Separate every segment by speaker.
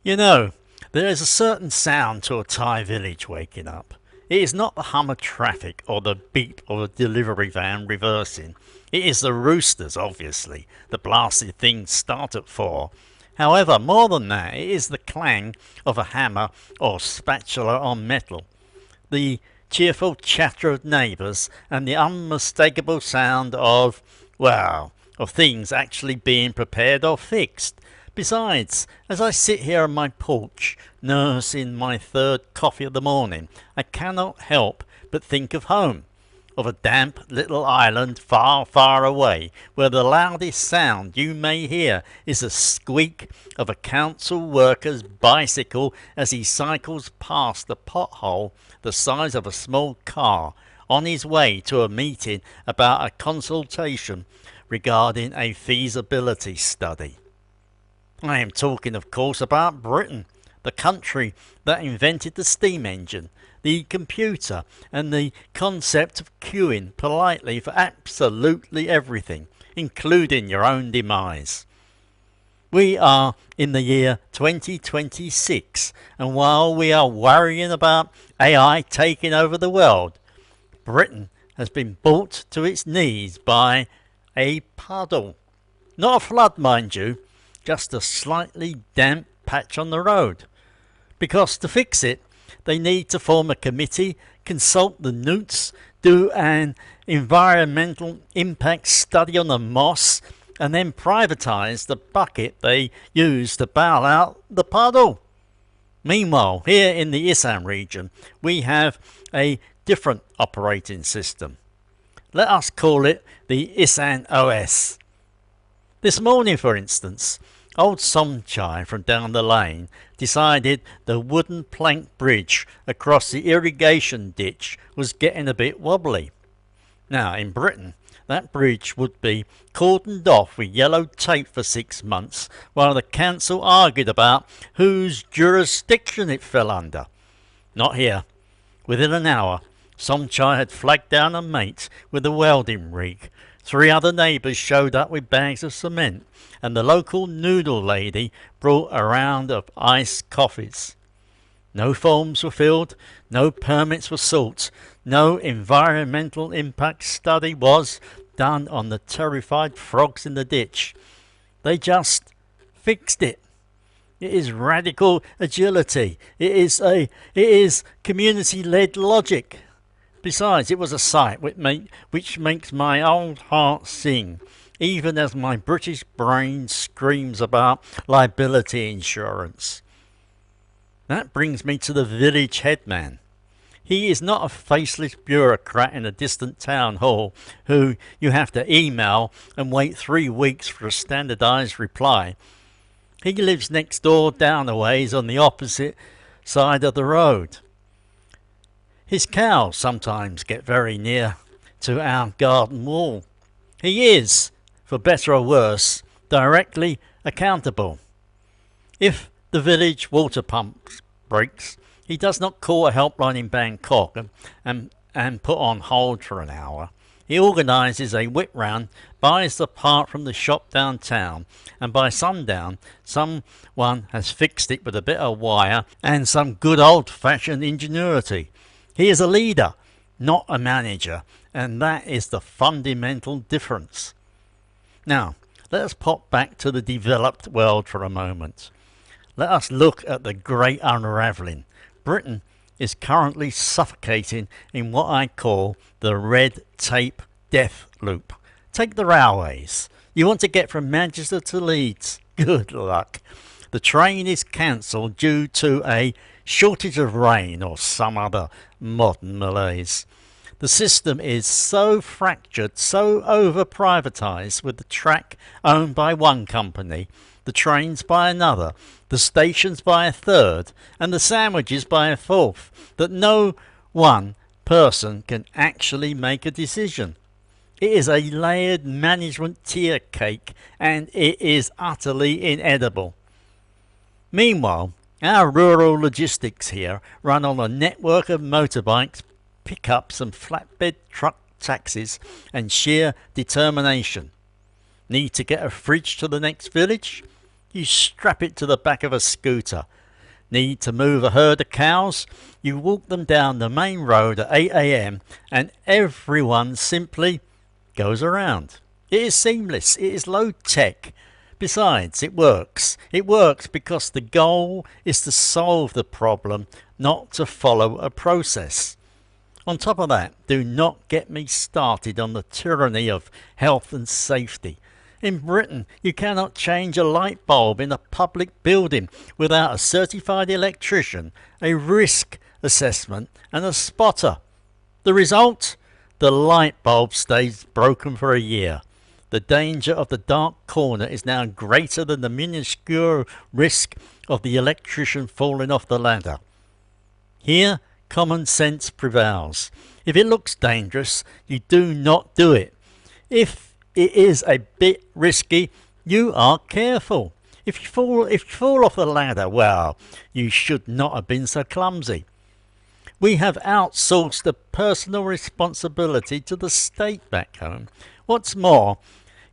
Speaker 1: You know, there is a certain sound to a Thai village waking up. It is not the hum of traffic or the beat of a delivery van reversing. It is the roosters, obviously. The blasted things start at 4. However, more than that, it is the clang of a hammer or spatula on metal, the cheerful chatter of neighbours, and the unmistakable sound of, well, of things actually being prepared or fixed. Besides, as I sit here on my porch, nursing my third coffee of the morning, I cannot help but think of home, of a damp little island far, far away, where the loudest sound you may hear is the squeak of a council worker's bicycle as he cycles past a pothole the size of a small car on his way to a meeting about a consultation regarding a feasibility study. I am talking, of course, about Britain, the country that invented the steam engine, the computer, and the concept of queuing politely for absolutely everything, including your own demise. We are in the year 2026, and while we are worrying about AI taking over the world, Britain has been brought to its knees by a puddle. Not a flood, mind you, just a slightly damp patch on the road. Because to fix it, they need to form a committee, consult the newts, do an environmental impact study on the moss, and then privatise the bucket they use to bail out the puddle. Meanwhile, here in the Isaan region, we have a different operating system. Let us call it the Isaan OS. This morning, for instance, old Somchai from down the lane decided the wooden plank bridge across the irrigation ditch was getting a bit wobbly. Now, in Britain, that bridge would be cordoned off with yellow tape for 6 months while the council argued about whose jurisdiction it fell under. Not here. Within an hour, Somchai had flagged down a mate with a welding rig. 3 other neighbours showed up with bags of cement, and the local noodle lady brought a round of iced coffees. No forms were filled, no permits were sought, no environmental impact study was done on the terrified frogs in the ditch. They just fixed it. It is radical agility. It is community-led logic. Besides, it was a sight which makes my old heart sing, even as my British brain screams about liability insurance. That brings me to the village headman. He is not a faceless bureaucrat in a distant town hall who you have to email and wait 3 weeks for a standardised reply. He lives next door down a ways on the opposite side of the road. His cows sometimes get very near to our garden wall. He is, for better or worse, directly accountable. If the village water pump breaks, he does not call a helpline in Bangkok and put on hold for an hour. He organises a whip round, buys the part from the shop downtown, and by sundown someone has fixed it with a bit of wire and some good old-fashioned ingenuity. He is a leader, not a manager, and that is the fundamental difference. Now, let us pop back to the developed world for a moment. Let us look at the great unravelling. Britain is currently suffocating in what I call the red tape death loop. Take the railways. You want to get from Manchester to Leeds. Good luck. The train is cancelled due to a shortage of rain or some other modern malaise. The system is so fractured, so over-privatised, with the track owned by one company, the trains by another, the stations by a third, and the sandwiches by a fourth, that no one person can actually make a decision. It is a layered management tier cake, and it is utterly inedible. Meanwhile, our rural logistics here run on a network of motorbikes, pickups and flatbed truck taxis and sheer determination. Need to get a fridge to the next village? You strap it to the back of a scooter. Need to move a herd of cows? You walk them down the main road at 8 a.m. and everyone simply goes around. It is seamless. It is low tech. Besides, it works. It works because the goal is to solve the problem, not to follow a process. On top of that, do not get me started on the tyranny of health and safety. In Britain, you cannot change a light bulb in a public building without a certified electrician, a risk assessment and a spotter. The result? The light bulb stays broken for a year. The danger of the dark corner is now greater than the minuscule risk of the electrician falling off the ladder. Here, common sense prevails. If it looks dangerous, you do not do it. If it is a bit risky, you are careful. If you fall off the ladder, well, you should not have been so clumsy. We have outsourced the personal responsibility to the state back home. What's more,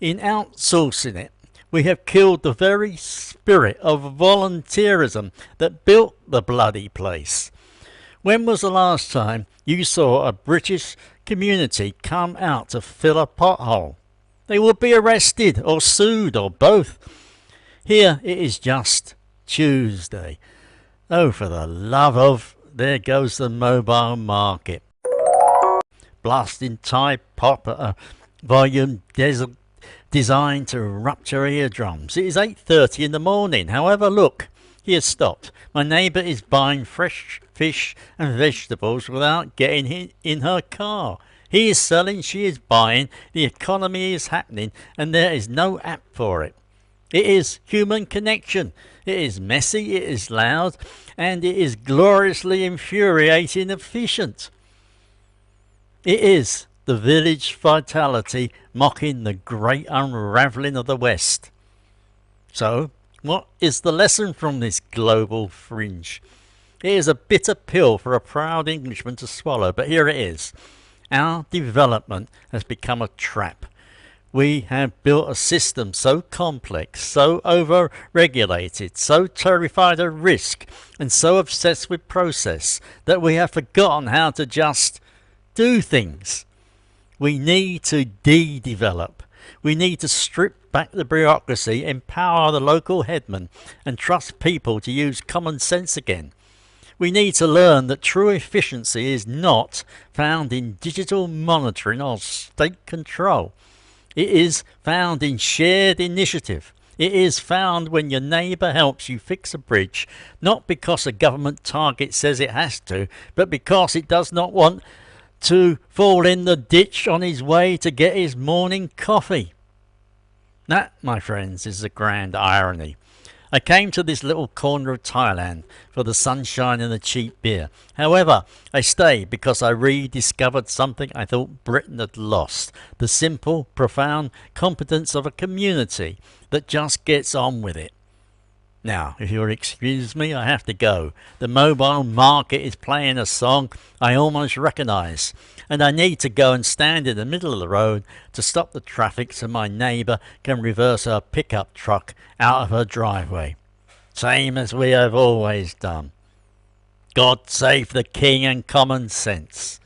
Speaker 1: in outsourcing it, we have killed the very spirit of volunteerism that built the bloody place. When was the last time you saw a British community come out to fill a pothole? They would be arrested or sued or both. Here it is just Tuesday. Oh, for the love of... There goes the mobile market. Blasting Thai pop at a volume designed to rupture eardrums. It is 8:30 in the morning. However, look, he has stopped. My neighbour is buying fresh fish and vegetables without getting in her car. He is selling, she is buying, the economy is happening, and there is no app for it. It is human connection. It is messy, it is loud, and it is gloriously infuriating efficient. It is the village vitality mocking the great unravelling of the West. So, what is the lesson from this global fringe? It is a bitter pill for a proud Englishman to swallow, but here it is. Our development has become a trap. We have built a system so complex, so over-regulated, so terrified of risk, and so obsessed with process that we have forgotten how to just do things. We need to de-develop. We need to strip back the bureaucracy, empower the local headman, and trust people to use common sense again. We need to learn that true efficiency is not found in digital monitoring or state control. It is found in shared initiative. It is found when your neighbour helps you fix a bridge, not because a government target says it has to, but because it does not want to fall in the ditch on his way to get his morning coffee. That, my friends, is the grand irony. I came to this little corner of Thailand for the sunshine and the cheap beer. However, I stayed because I rediscovered something I thought Britain had lost. The simple, profound competence of a community that just gets on with it. Now, if you'll excuse me, I have to go. The mobile market is playing a song I almost recognise, and I need to go and stand in the middle of the road to stop the traffic so my neighbour can reverse her pickup truck out of her driveway. Same as we have always done. God save the King and common sense.